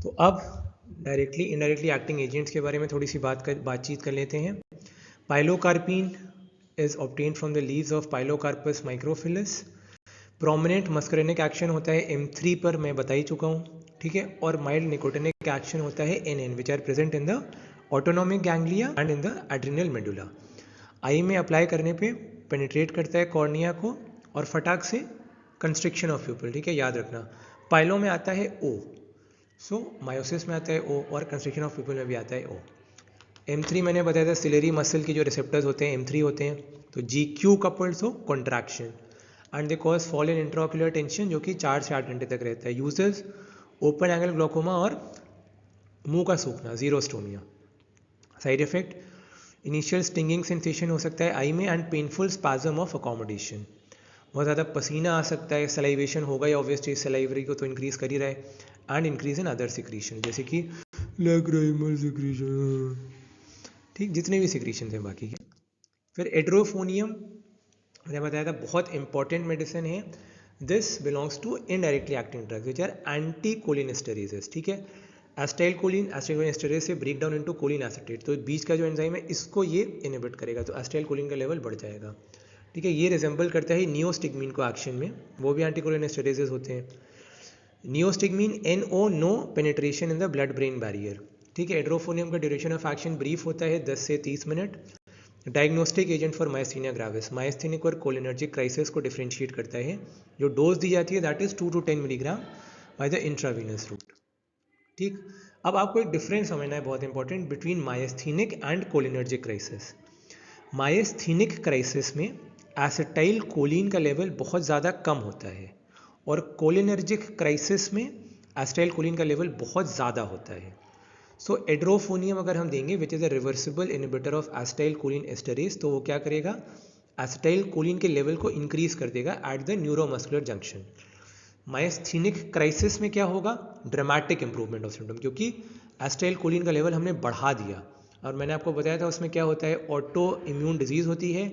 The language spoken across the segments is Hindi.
तो अब डायरेक्टली इनडायरेक्टली एक्टिंग एजेंट्स के बारे में थोड़ी सी बातचीत कर लेते हैं। Pilocarpine is obtained from the leaves of pilocarpus microphyllus. Prominent muscarinic action होता है M3 पर, मैं बता ही चुका हूँ, ठीक है। और माइल्ड निकोटिनिक एक्शन होता है NN which are present in the autonomic ganglia and in the adrenal medulla. Eye में अप्लाई करने पे पेनिट्रेट करता है कॉर्निया को और फटाक से कंस्ट्रिक्शन ऑफ प्यूपिल, ठीक है, याद रखना। पाइलो में आता है O, सो मायोसिस में आता है O और कंस्ट्रिक्शन ऑफ प्यूपिल में भी आता है O। M3 मैंने बताया था सिलेरी मसल के जो रिसेप्टर्स होते हैं M3 होते हैं, तो GQ coupled so contraction and they cause fall in intraocular tension जो कि 4 से 8 घंटे तक रहता है। यूजेस ओपन एंगल ग्लोकोमा और मुंह का सूखना, xerostomia. Side effect initial stinging sensation हो सकता है आई में and painful spasm of accommodation. बहुत ज़्यादा पसीना आ सकता है, सलाइवेशन होगा या ऑब्वियसली सलाइवरी को तो इंक्रीज कर ही रहा है, and increase in other secretion जैसे कि लैक्रिमल सिक्रीशन, ठीक, जितने भी सिक्रीशन हैं बाकी के। फिर एड्रोफोनियम मैंने बताया था बहुत इंपॉर्टेंट मेडिसिन है। This belongs to indirectly acting drugs which are anti cholinesterases, ठीक है। एस्टाइल कोलिन एस्टरेज से break down into choline acetate, तो बीच का जो एंजाइम है इसको ये इनहिबिट करेगा, तो एस्टाइल कोलिन का लेवल बढ़ जाएगा, ठीक है। ये रिजेंबल करता है नियोस्टिग्मीन को एक्शन में, वो भी एंटी कोलिनेस्टरेजेस होते हैं। Neostigmine NO no penetration in the blood brain barrier, ठीक है। एड्रोफोनियम का ड्यूरेशन ऑफ एक्शन ब्रीफ होता है 10 से 30 minute. Diagnostic agent for myasthenia gravis, myasthenic और कोलिनर्जिक क्राइसिस को डिफ्रेंशिएट करता है। जो डोज दी जाती है that is 2 to 10 milligram by the intravenous route, ठीक। अब आपको एक डिफरेंस समझना है बहुत important between myasthenic and cholinergic crisis. Myasthenic crisis में एसिटाइल कोलिन का लेवल बहुत ज़्यादा कम होता है और कोलिनर्जिक क्राइसिस में एसिटाइल कोलिन का लेवल बहुत ज़्यादा होता है। सो एड्रोफोनियम अगर हम देंगे which is a reversible inhibitor of acetyl choline esterase, तो वो क्या करेगा, एसिटाइल कोलिन के लेवल को इंक्रीज कर देगा at the neuromuscular junction. Myasthenic crisis में क्या होगा, ड्रामेटिक इंप्रूवमेंट ऑफ सिम्टम, क्योंकि एसिटाइल कोलिन का लेवल हमने बढ़ा दिया। और मैंने आपको बताया था उसमें क्या होता है, ऑटो इम्यून डिजीज होती है,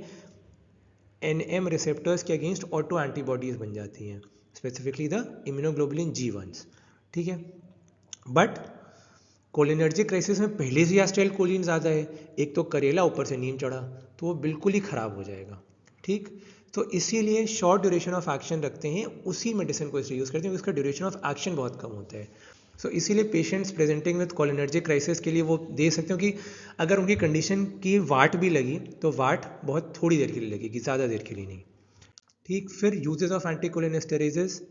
NM रिसेप्टर्स के अगेंस्ट ऑटो एंटीबॉडीज बन जाती हैं, स्पेसिफिकली द इम्यूनोग्लोबुलिन G1, ठीक है। बट कोलिनर्जिक क्राइसिस में पहले से एसिटाइल कोलिन ज़्यादा है, एक तो करेला ऊपर से नीम चढ़ा, तो वो बिल्कुल ही ख़राब हो जाएगा, ठीक। तो इसीलिए शॉर्ट ड्यूरेशन ऑफ एक्शन रखते हैं, उसी मेडिसिन को इसलिए यूज़ करते हैं, उसका ड्यूरेशन ऑफ एक्शन बहुत कम होता है। सो इसीलिए patients presenting with cholinergic crisis के लिए वो दे सकते हो कि अगर उनकी कंडीशन की वाट भी लगी तो वाट बहुत थोड़ी देर के लिए लगेगी, ज़्यादा देर के लिए नहीं, ठीक। फिर यूजेस ऑफ एंटीकोलिनेस्टेरेजेस,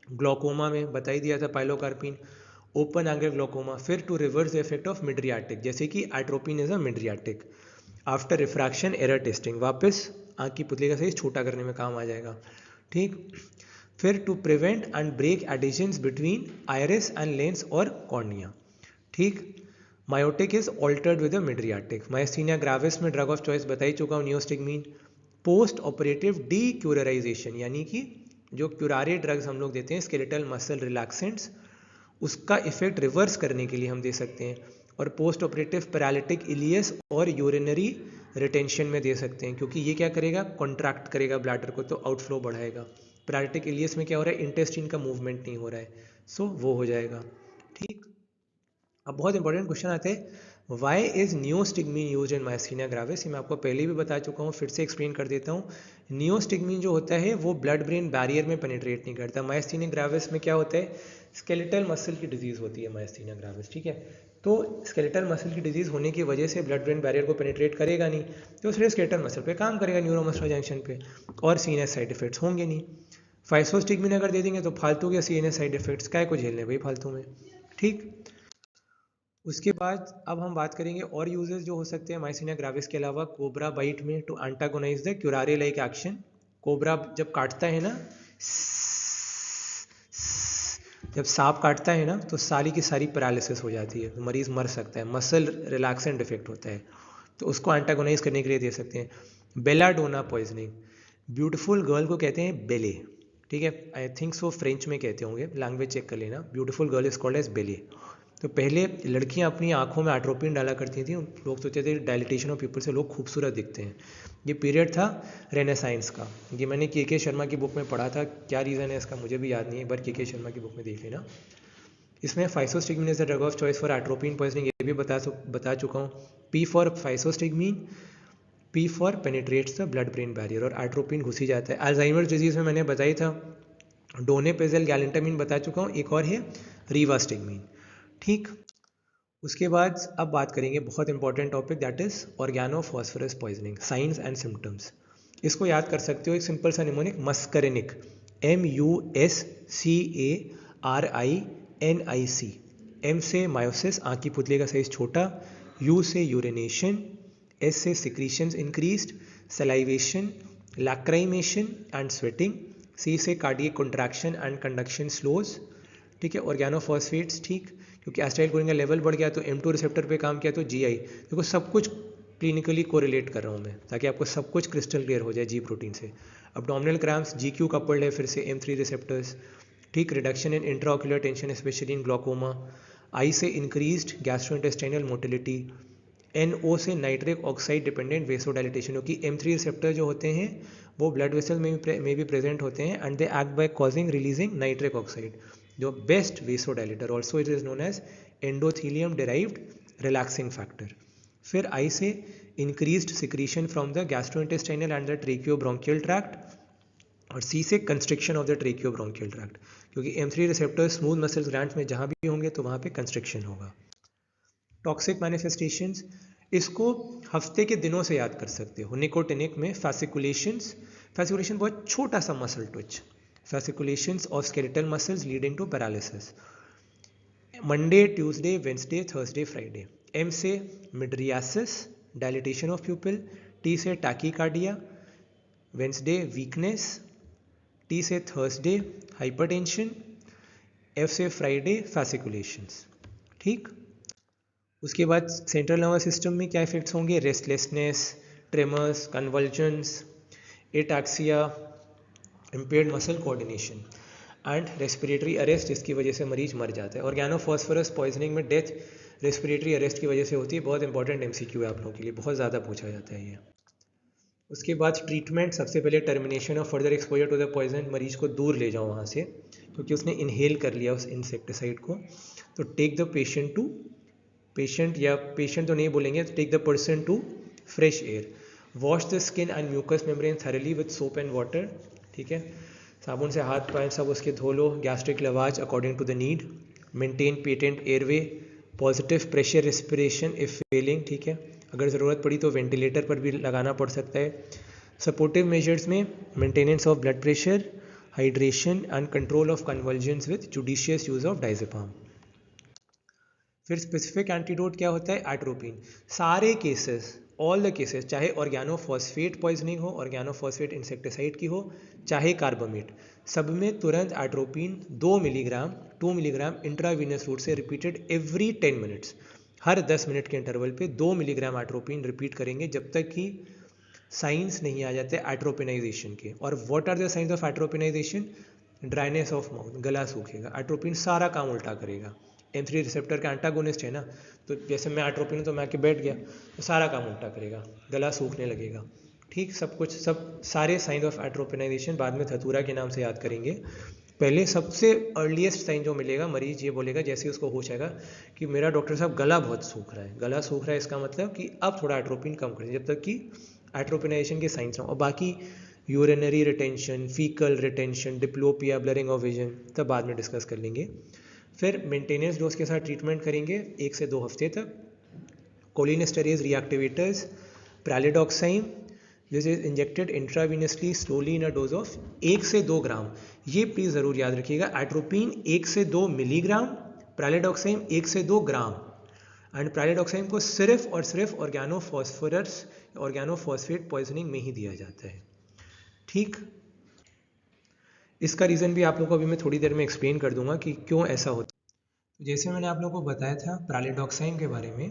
ग्लोकोमा में बता ही दिया था पाइलोकार्पिन, ओपन एंगल ग्लोकोमा, फिर to reverse the effect of mydriatic जैसे कि atropine is a mydriatic. After refraction error testing वापस आँख की पुतली का साइज छोटा करने में काम आ जाएगा, ठीक। फिर to prevent and break adhesions between iris and lens और कॉर्निया, ठीक। Miotic is altered with mydriatic. Myasthenia gravis में ड्रग ऑफ चॉइस बता ही चुका हूँ, नियोस्टिग्मीन। पोस्ट ऑपरेटिव डीक्यूरराइजेशन, यानी कि जो क्यूरारे ड्रग्स हम लोग देते हैं स्केलेटल मसल रिलैक्सेंट्स, उसका इफेक्ट रिवर्स करने के लिए हम दे सकते हैं। और पोस्ट ऑपरेटिव पैरालिटिक इलियस और यूरिनरी रिटेंशन में दे सकते हैं, क्योंकि ये क्या करेगा, कॉन्ट्रैक्ट करेगा ब्लैडर को, तो आउटफ्लो बढ़ाएगा। पैरालिटिक इलियस में क्या हो रहा है, इंटेस्टिन का मूवमेंट नहीं हो रहा है, सो वो हो जाएगा, ठीक। अब बहुत इंपॉर्टेंट क्वेश्चन आते हैं, why is neostigmine use in myasthenia gravis. ये मैं आपको पहले भी बता चुका हूँ, फिर से एक्सप्लेन कर देता हूँ। नियोस्टिग्मीन जो होता है वो ब्लड ब्रेन बैरियर में पेनिट्रेट नहीं करता। मायस्थीनिया ग्राविस में क्या होता है, स्केलेटल मसल की डिजीज़ होती है मायस्थीनिया ग्राविस, ठीक है। तो स्केलेटल मसल की डिजीज़ होने की वजह से ब्लड ब्रेन बैरियर को पेनिट्रेट करेगा नहीं, तो सिर्फ स्केलेटल मसल पे काम करेगा, न्यूरोमस्कुलर जंक्शन पे, और सीएनएस साइड इफेक्ट्स होंगे नहीं। फाइसोस्टिग्मीन अगर दे देंगे तो फालतू के सीएनएस साइड इफेक्ट्स क्या को झेलने भाई फालतू में, ठीक। उसके बाद अब हम बात करेंगे और यूजेस जो हो सकते हैं मायस्थीनिया ग्राविस के अलावा, कोबरा बाइट में to antagonise the curare like action. Cobra जब काटता है ना, जब सांप काटता है ना तो सारी की सारी पैरालिसिस हो जाती है, तो मरीज मर सकता है, मसल रिलैक्सेंट इफेक्ट होता है, तो उसको एंटागोनाइज करने के लिए दे सकते हैं। बेलाडोना पॉइजनिंग, ब्यूटीफुल गर्ल को कहते हैं बेले, ठीक है। आई थिंक सो फ्रेंच में कहते होंगे, लैंग्वेज चेक कर लेना। Beautiful girl is called as belle. तो पहले लड़कियां अपनी आंखों में एट्रोपिन डाला करती थी, लोग सोचते थे डायलिटेशन ऑफ पीपल से लोग खूबसूरत दिखते हैं। ये पीरियड था रेनेसाइंस का, ये मैंने के शर्मा की बुक में पढ़ा था, क्या रीज़न है इसका मुझे भी याद नहीं है, एक बार के शर्मा की बुक में देख लेना। इसमें physostigmine is the drug of choice for atropine poisoning, ये भी बता चुका हूँ. P for physostigmine, P for penetrates the blood brain barrier, और एट्रोपिन घुस ही जाता है. अल्जाइमर डिजीज में मैंने बताई था डोनेपेजल गैलेंटामिन बता चुका हूँ. एक और है रीवास्टिगमीन. ठीक, उसके बाद अब बात करेंगे बहुत important topic, that is organophosphorus poisoning, science and symptoms. इसको याद कर सकते हो, एक सिंपल सा निमोनिक मस्करेनिक, MUSCARINIC. M से मायोसिस, आँख की पुतली का साइज छोटा. U से यूरिनेशन. S से secretions increased, salivation, लैक्राइमेशन and sweating. C से cardiac contraction and conduction slows. ठीक है, ऑर्गेनोफॉस्फेट्स, ठीक, क्योंकि एसिटाइल कोलिन का लेवल बढ़ गया तो M2 रिसेप्टर पे काम किया तो GI. देखो सब कुछ क्लिनिकली कोरिलेट कर रहा हूँ मैं, ताकि आपको सब कुछ क्रिस्टल क्लियर हो जाए जी प्रोटीन से. अब्डोमिनल क्रैम्प्स, GQ कपल्ड है फिर से M3 रिसेप्टर्स. ठीक, reduction in intraocular tension specially in glaucoma. Eye से इंक्रीज्ड गैस्ट्रोइंटेस्टाइनल मोटिलिटी. NO से नाइट्रिक ऑक्साइड डिपेंडेंट वेसोडाइलेटेशन, क्योंकि M3 रिसेप्टर जो होते हैं वो ब्लड वेसल में भी प्रेजेंट होते हैं and they act by causing releasing nitric oxide, जो best vasodilator. Also it is known as endothelium derived relaxing factor. फिर आई से increased secretion from the gastrointestinal and the tracheobronchial tract. और सी से constriction of the tracheobronchial tract, क्योंकि M3 receptor smooth muscles glands में जहाँ भी होंगे तो वहाँ पे कंस्ट्रिक्शन होगा. टॉक्सिक मैनिफेस्टेशंस, इसको हफ्ते के दिनों से याद कर सकते हो. निकोटिनिक में फैसिकुलेशंस, फैसिकुलेशन बहुत छोटा सा muscle twitch, fasciculations of skeletal muscles leading to paralysis. Monday, Tuesday, Wednesday, Thursday, Friday. M से mydriasis, dilatation of pupil. T से टैकीकार्डिया. Wednesday weakness. T से थर्सडे हाइपरटेंशन. F से फ्राइडे फैसिकुलेशंस. ठीक, उसके बाद सेंट्रल नर्वस सिस्टम में क्या इफेक्ट्स होंगे? Restlessness, tremors, convulsions, ataxia, impaired muscle coordination and respiratory arrest, जिसकी वजह से मरीज मर जाता है. ऑर्गेनोफॉस्फोरस पॉइजनिंग में डेथ रेस्पिरेटरी अरेस्ट की वजह से होती है. बहुत इंपॉर्टेंट MCQ है आप लोगों के लिए, बहुत ज़्यादा पूछा जाता है ये. उसके बाद ट्रीटमेंट, सबसे पहले termination of further exposure to the poison, मरीज को दूर ले जाओ वहाँ से क्योंकि उसने इनहेल कर लिया उस इंसेक्टिसाइड को. तो take the patient to, patient या पेशेंट तो नहीं बोलेंगे, take the person to fresh air. Wash the skin and mucous membrane thoroughly with soap and water. ठीक है, साबुन से हाथ पाए सब उसके धो लो. Gastric lavage according to the need. Maintain patent airway. Positive pressure respiration if failing. ठीक है, अगर ज़रूरत पड़ी तो वेंटिलेटर पर भी लगाना पड़ सकता है. सपोर्टिव मेजर्स में maintenance of blood pressure, hydration and control of convulsions with judicious use of diazepam. फिर स्पेसिफिक एंटीडोट क्या होता है? एट्रोपिन. सारे केसेस, ऑल द केसेस, चाहे ऑर्गेनोफॉस्फेट पॉइजनिंग हो, ऑर्गेनोफॉस्फेट इंसेक्टिसाइड की हो, चाहे कार्बामेट, सब में तुरंत एट्रोपिन 2 मिलीग्राम इंट्रावीनस रूट से रिपीटेड एवरी 10 मिनट्स, हर 10 मिनट के इंटरवल पे 2 मिलीग्राम एट्रोपिन रिपीट करेंगे जब तक कि साइंस नहीं आ जाते एट्रोपिनाइजेशन के. और what are the signs of atropinisation? Dryness of mouth, गला सूखेगा. एट्रोपिन सारा काम उल्टा करेगा. M3 रिसेप्टर का एंटागोनिस्ट है ना, तो जैसे मैं एट्रोपिन हूँ तो मैं आके बैठ गया तो सारा काम उल्टा करेगा, गला सूखने लगेगा. ठीक, सब कुछ, सब सारे साइंस ऑफ एट्रोपिनाइजेशन बाद में धतूरा के नाम से याद करेंगे. पहले सबसे अर्लीस्ट साइन जो मिलेगा, मरीज ये बोलेगा जैसे ही उसको होश आएगा कि मेरा डॉक्टर साहब गला बहुत सूख रहा है. गला सूख रहा है इसका मतलब कि अब थोड़ा एट्रोपिन कम करें, जब तक कि एट्रोपिनाइजेशन के साइंस ना हो. और बाकी urinary retention, faecal retention, diplopia, blurring of vision, तब बाद में डिस्कस कर लेंगे. फिर मेंटेनेंस डोज के साथ ट्रीटमेंट करेंगे 1 से 2 हफ्ते तक. Cholinesterase reactivators, pralidoxime, this is injected intravenously slowly in a dose of 1 से 2 ग्राम. ये प्लीज ज़रूर याद रखिएगा, एट्रोपिन 1 से 2 मिलीग्राम, प्रालिडॉक्साइम 1 से 2 ग्राम. एंड प्रालिडॉक्साइम को सिर्फ और सिर्फ ऑर्गेनोफॉस्फोरस, ऑर्गेनोफॉस्फेट पॉइजनिंग में ही दिया जाता है. ठीक, इसका रीज़न भी आप लोगों को अभी मैं थोड़ी देर में एक्सप्लेन कर दूंगा कि क्यों ऐसा होता है. जैसे मैंने आप लोगों को बताया था प्रालिडॉक्साइम के बारे में,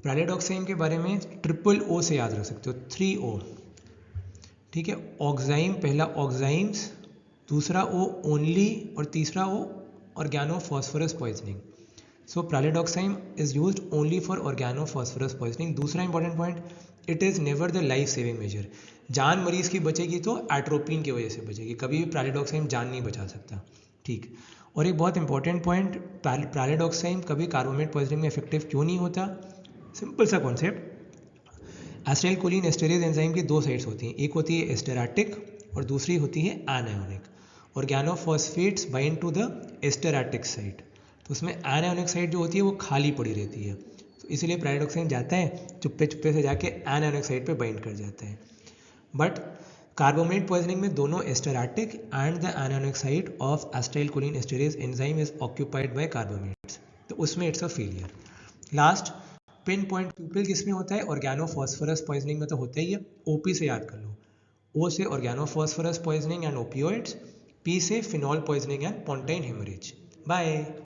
प्रालिडॉक्साइम के बारे में OO से याद रख सकते हो, 3O. ठीक है, ऑक्साइम, पहला ऑक्साइम्स, दूसरा O ओनली, और तीसरा O organophosphorus poisoning. So pralidoxime is used only for organophosphorus poisoning. दूसरा important point, it is never the life saving measure. जान मरीज की बचेगी तो एट्रोपिन की वजह से बचेगी, कभी भी प्रालिडॉक्साइम जान नहीं बचा सकता. ठीक, और एक बहुत इंपॉर्टेंट पॉइंट, पैराडॉक्साइम कभी कार्बामेट पॉइजनिंग में इफेक्टिव क्यों नहीं होता? सिंपल सा कॉन्सेप्ट, एसिटाइलकोलिन एस्टरेज एंजाइम की दो साइड्स होती हैं, एक होती है एस्टेरेटिक और दूसरी होती है anionic, organophosphates bind to the esteratic site, तो उसमें एनायोनिक साइड जो होती है वो खाली पड़ी रहती है, तो इसीलिए पैराडॉक्साइम जाता है चुप्पे चुप्पे से जाके एनायोनिक साइड पे बाइंड कर जाता है। बट कार्बामेट पॉइजनिंग में दोनों esteratic and the anionic site of acetylcholinesterase enzyme is occupied by carbamates, तो उसमें it's a failure. Last pinpoint pupil किसमें होता है? ऑर्गेनोफॉस्फोरस पॉइजनिंग में तो होता ही है, ओपी से याद कर लो, ओ से organophosphorus poisoning and opioids, P से phenol poisoning and pontine haemorrhage. Bye.